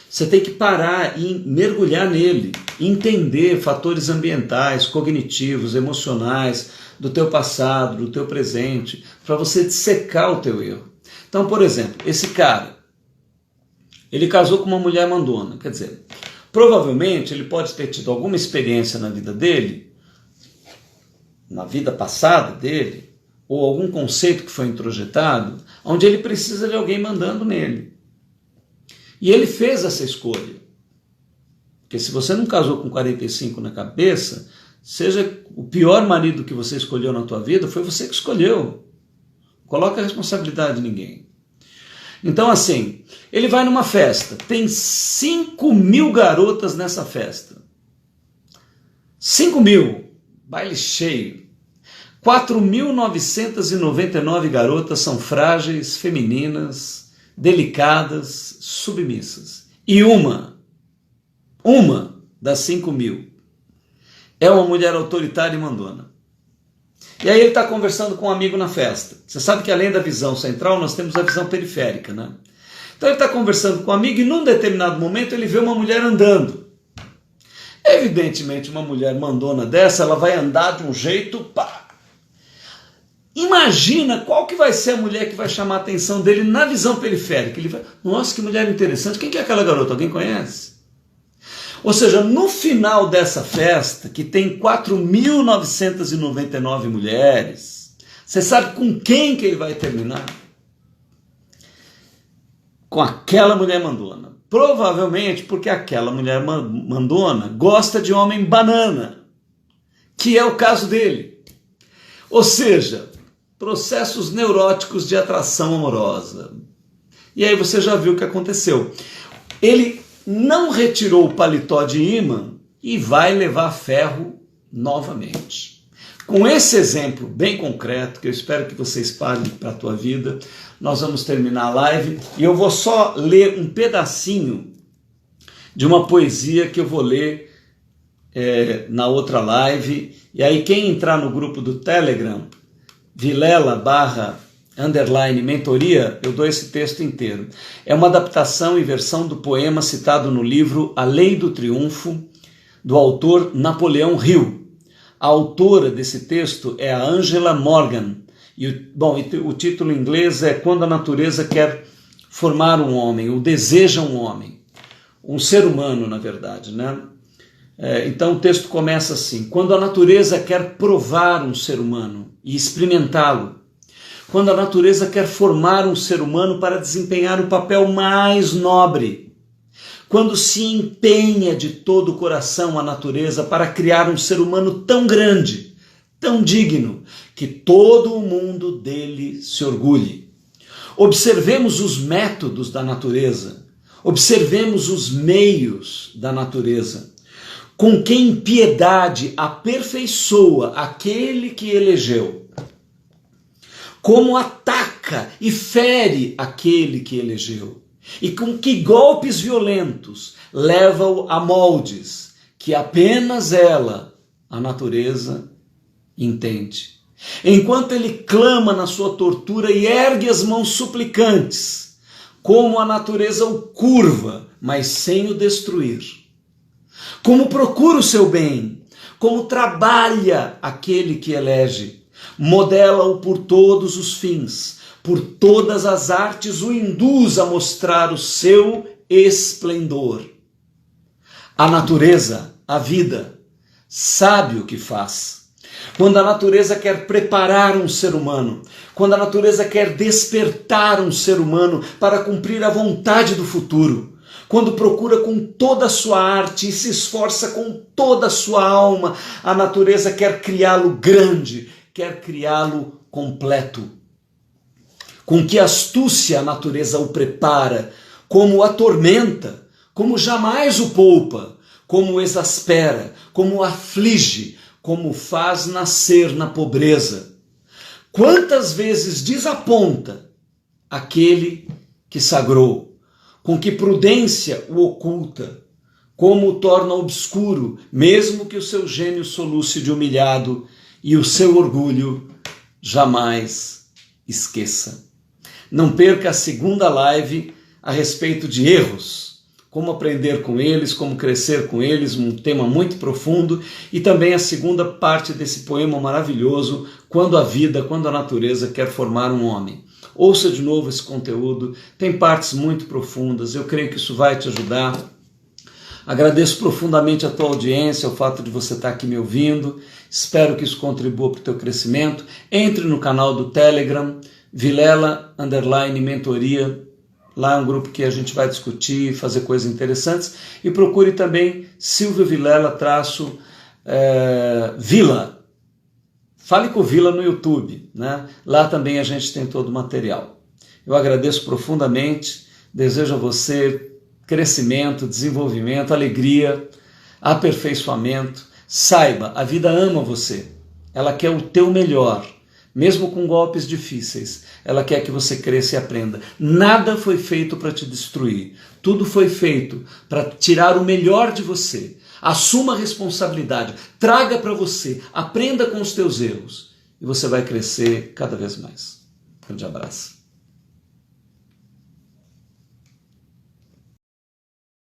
Você tem que parar e mergulhar nele, entender fatores ambientais, cognitivos, emocionais, do teu passado, do teu presente, para você dissecar o teu erro. Então, por exemplo, esse cara, ele casou com uma mulher mandona, quer dizer, provavelmente ele pode ter tido alguma experiência na vida dele, na vida passada dele, ou algum conceito que foi introjetado, onde ele precisa de alguém mandando nele. E ele fez essa escolha. Porque se você não casou com 45 na cabeça, seja o pior marido que você escolheu na tua vida, foi você que escolheu. Coloca a responsabilidade em ninguém. Então assim, ele vai numa festa, tem 5.000 garotas nessa festa. 5.000, baile cheio. 4.999 garotas são frágeis, femininas, delicadas, submissas. E uma das 5.000 é uma mulher autoritária e mandona. E aí ele está conversando com um amigo na festa. Você sabe que além da visão central, nós temos a visão periférica, né? Então ele está conversando com um amigo e num determinado momento ele vê uma mulher andando. Evidentemente, uma mulher mandona dessa, ela vai andar de um jeito... pá. Imagina qual que vai ser a mulher que vai chamar a atenção dele na visão periférica. Ele vai, nossa, que mulher interessante. Quem que é aquela garota? Alguém conhece? Ou seja, no final dessa festa, que tem 4.999 mulheres, você sabe com quem que ele vai terminar? Com aquela mulher mandona. Provavelmente porque aquela mulher mandona gosta de homem banana, que é o caso dele. Ou seja, processos neuróticos de atração amorosa. E aí você já viu o que aconteceu. Ele não retirou o paletó de ímã e vai levar ferro novamente. Com esse exemplo bem concreto, que eu espero que você espalhe para a tua vida, nós vamos terminar a live e eu vou só ler um pedacinho de uma poesia que eu vou ler na outra live. E aí quem entrar no grupo do Telegram, Vilela_mentoria, eu dou esse texto inteiro. É uma adaptação e versão do poema citado no livro A Lei do Triunfo, do autor Napoleão Hill. A autora desse texto é a Angela Morgan. E o título em inglês é Quando a Natureza Quer Formar um Homem, ou Deseja um Homem. Um ser humano, na verdade, né? Então o texto começa assim: quando a natureza quer provar um ser humano e experimentá-lo, quando a natureza quer formar um ser humano para desempenhar o papel mais nobre, quando se empenha de todo o coração a natureza para criar um ser humano tão grande, tão digno, que todo o mundo dele se orgulhe. Observemos os métodos da natureza, observemos os meios da natureza, com que impiedade aperfeiçoa aquele que elegeu, como ataca e fere aquele que elegeu, e com que golpes violentos leva-o a moldes que apenas ela, a natureza, entende. Enquanto ele clama na sua tortura e ergue as mãos suplicantes, como a natureza o curva, mas sem o destruir. Como procura o seu bem, como trabalha aquele que elege, modela-o por todos os fins, por todas as artes o induz a mostrar o seu esplendor. A natureza, a vida, sabe o que faz. Quando a natureza quer preparar um ser humano, quando a natureza quer despertar um ser humano para cumprir a vontade do futuro, quando procura com toda a sua arte e se esforça com toda a sua alma, a natureza quer criá-lo grande, quer criá-lo completo. Com que astúcia a natureza o prepara, como o atormenta, como jamais o poupa, como o exaspera, como o aflige, como o faz nascer na pobreza. Quantas vezes desaponta aquele que sagrou, com que prudência o oculta, como o torna obscuro, mesmo que o seu gênio soluce de humilhado e o seu orgulho jamais esqueça. Não perca a segunda live a respeito de erros, como aprender com eles, como crescer com eles, um tema muito profundo, e também a segunda parte desse poema maravilhoso, Quando a Vida, Quando a Natureza Quer Formar um Homem. Ouça de novo esse conteúdo, tem partes muito profundas, eu creio que isso vai te ajudar. Agradeço profundamente a tua audiência, o fato de você estar aqui me ouvindo, espero que isso contribua para o teu crescimento. Entre no canal do Telegram, Vilela_mentoria, lá é um grupo que a gente vai discutir, fazer coisas interessantes, e procure também Silvio Vilela_Vila. Fale com o Vila no YouTube, né? Lá também a gente tem todo o material. Eu agradeço profundamente, desejo a você crescimento, desenvolvimento, alegria, aperfeiçoamento. Saiba, a vida ama você, ela quer o teu melhor, mesmo com golpes difíceis, ela quer que você cresça e aprenda. Nada foi feito para te destruir, tudo foi feito para tirar o melhor de você. Assuma a responsabilidade, traga para você, aprenda com os teus erros e você vai crescer cada vez mais. Grande abraço.